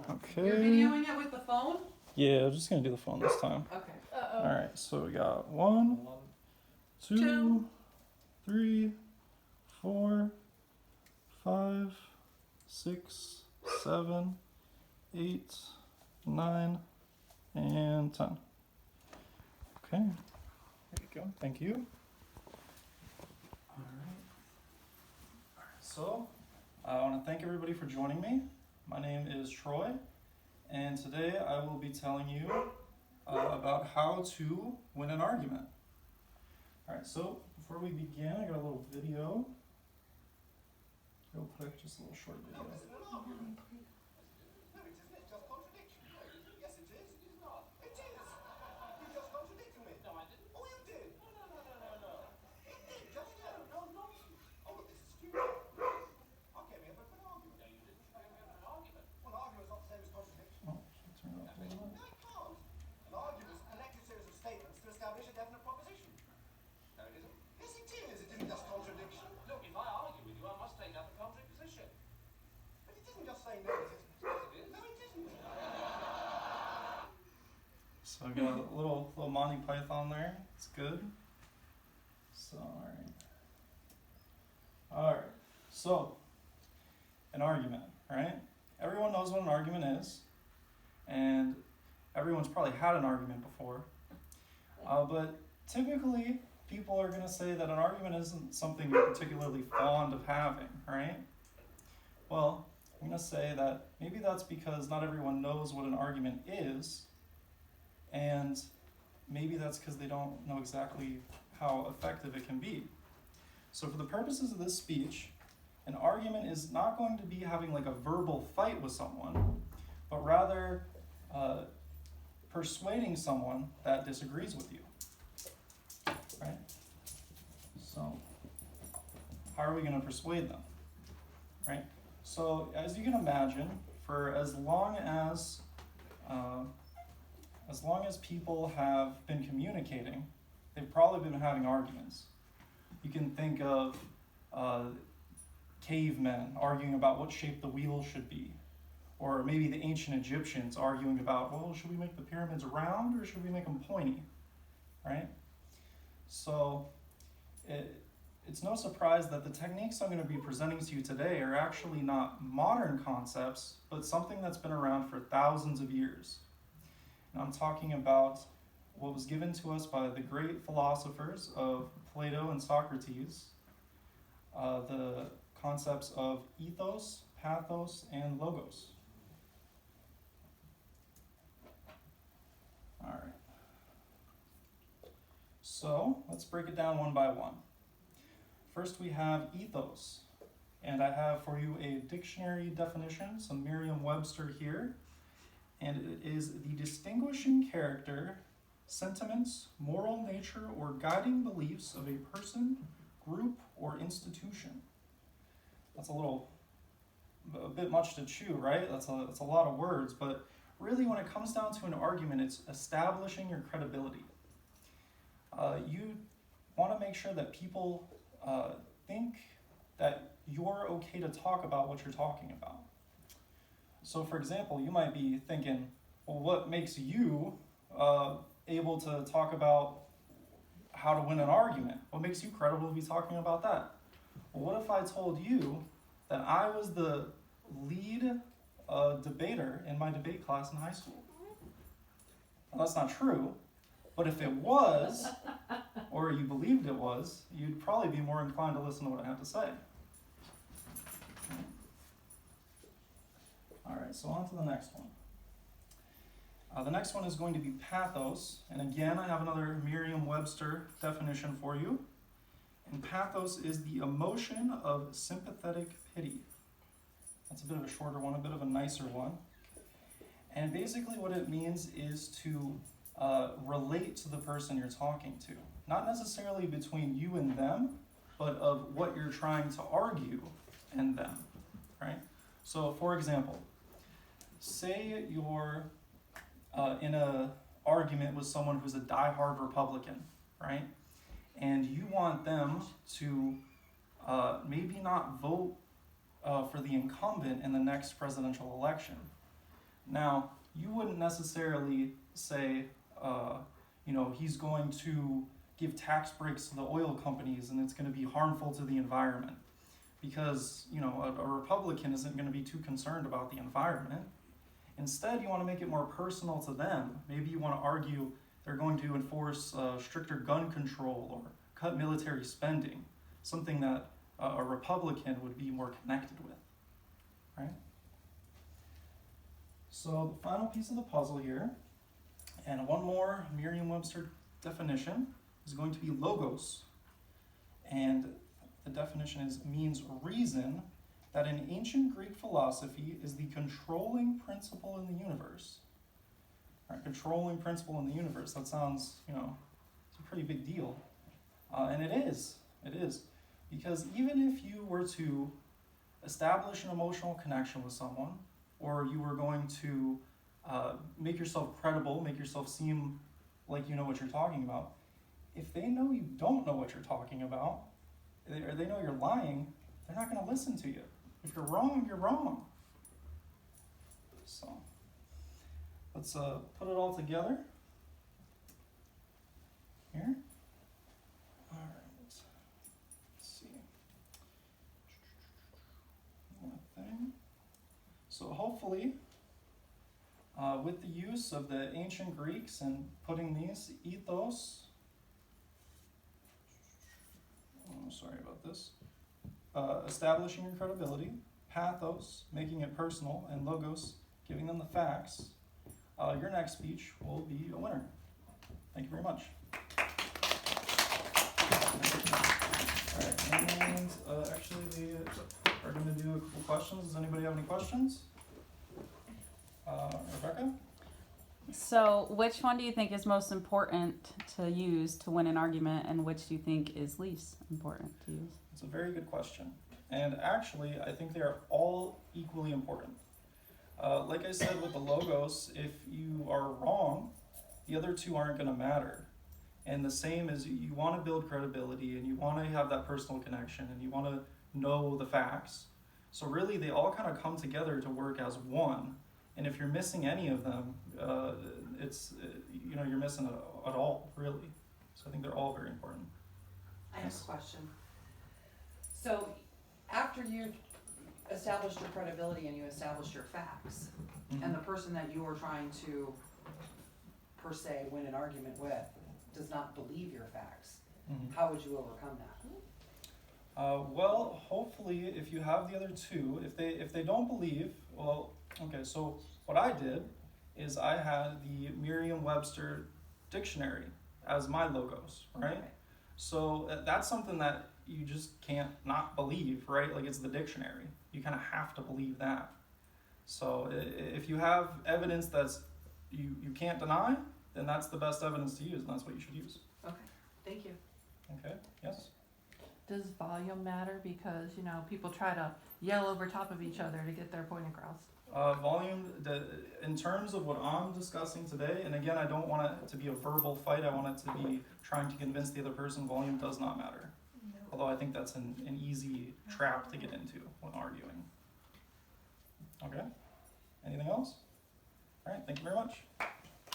Okay. You're videoing it with the phone? Yeah, I'm just gonna do the phone this time. Okay. Uh-oh. Alright, so we got 1, 2, 3, 4, 5, 6, 7, 8, 9, and 10. Okay. There you go. Thank you. Alright. So, I want to thank everybody for joining me. My name is Troy, and today I will be telling you about how to win an argument. Alright, so before we begin, I got a little video. Real quick, just a little short video. No, it isn't. It's just contradiction. Yes, it is. It is not. It is. You just contradicted me. No, I didn't. Oh, you did. No. It did, just now. No, nonsense. Oh, look, this is stupid. I came here for an argument. No, you didn't. You came here for an argument. Well, an argument's not the same as contradiction. Oh, turn it up a little bit. No, it can't. An argument is a connected series of statements to establish a definite proposition. No, it isn't. Yes, it is. It isn't just contradiction. Look, if I argue with you, I must take up a contrary position. But it isn't just saying no, it isn't. Yes, it is. No, it isn't. So I got a little Monty Python there. It's good. So alright. So an argument, right? Everyone knows what an argument is, and everyone's probably had an argument before. But typically, people are going to say that an argument isn't something you're particularly fond of having, right? Well, I'm going to say that maybe that's because not everyone knows what an argument is, and maybe that's because they don't know exactly how effective it can be. So for the purposes of this speech, an argument is not going to be having like a verbal fight with someone, but rather persuading someone that disagrees with you, right? So how are we going to persuade them, right? So as you can imagine, for as long as people have been communicating, they've probably been having arguments. You can think of cavemen arguing about what shape the wheel should be, or maybe the ancient Egyptians arguing about, well, should we make the pyramids round or should we make them pointy, right? So it's no surprise that the techniques I'm going to be presenting to you today are actually not modern concepts, but something that's been around for thousands of years. And I'm talking about what was given to us by the great philosophers of Plato and Socrates, the concepts of ethos, pathos, and logos. All right. So let's break it down one by one. First, we have ethos, and I have for you a dictionary definition, some Merriam-Webster here, and it is the distinguishing character, sentiments, moral nature, or guiding beliefs of a person, group, or institution. That's a bit much to chew, right? That's a lot of words, but really when it comes down to an argument, it's establishing your credibility. You want to make sure that people think that you're okay to talk about what you're talking about. So for example, you might be thinking, well, what makes you able to talk about how to win an argument? What makes you credible to be talking about that? Well, what if I told you that I was the lead debater in my debate class in high school? Well, that's not true, but if it was, or you believed it was, you'd probably be more inclined to listen to what I have to say. All right, so on to the next one. The next one is going to be pathos, and again, I have another Merriam-Webster definition for you. And pathos is the emotion of sympathetic pity. That's a bit of a shorter one, a bit of a nicer one. And basically what it means is to relate to the person you're talking to. Not necessarily between you and them, but of what you're trying to argue and them, right? So for example, say you're in an argument with someone who's a diehard Republican, right? And you want them to maybe not vote for the incumbent in the next presidential election. Now, you wouldn't necessarily say, he's going to give tax breaks to the oil companies and it's going to be harmful to the environment. Because, a Republican isn't going to be too concerned about the environment. Instead, you want to make it more personal to them. Maybe you want to argue they're going to enforce stricter gun control or cut military spending, something that a Republican would be more connected with, right? So the final piece of the puzzle here, and one more Merriam-Webster definition, is going to be logos. And the definition means reason that in ancient Greek philosophy is the controlling principle in the universe. Right, controlling principle in the universe, that sounds, it's a pretty big deal. And it is. Because even if you were to establish an emotional connection with someone, or you were going to make yourself credible, make yourself seem like you know what you're talking about, if they know you don't know what you're talking about, or they know you're lying, they're not going to listen to you. If you're wrong, you're wrong. So, let's put it all together here. All right, let's see. One thing. So hopefully, with the use of the ancient Greeks and putting these ethos, sorry about this, establishing your credibility, pathos, making it personal, and logos, giving them the facts, your next speech will be a winner. Thank you very much. All right, and actually we are going to do a couple questions. Does anybody have any questions? Rebecca? So, which one do you think is most important to use to win an argument, and which do you think is least important to use? It's a very good question. And actually, I think they are all equally important. Like I said with the logos, if you are wrong, the other two aren't going to matter. And the same is you want to build credibility and you want to have that personal connection and you want to know the facts. So really, they all kind of come together to work as one. And if you're missing any of them, you're missing it all, really. So I think they're all very important. I have a question. So, after you've established your credibility and you established your facts, and the person that you are trying to, per se, win an argument with does not believe your facts, how would you overcome that? Well, hopefully, if you have the other two, if they don't believe, well, okay. So what I did is I had the Merriam-Webster dictionary as my logos, right? Okay. So that's something that you just can't not believe, right? Like it's the dictionary. You kind of have to believe that. So if you have evidence that's you can't deny, then that's the best evidence to use, and that's what you should use. Okay, thank you. Okay. Yes. Does volume matter? Because, people try to yell over top of each other to get their point across. Volume, in terms of what I'm discussing today, and again, I don't want it to be a verbal fight, I want it to be trying to convince the other person, volume does not matter. Although I think that's an easy trap to get into when arguing. Okay? Anything else? All right, thank you very much.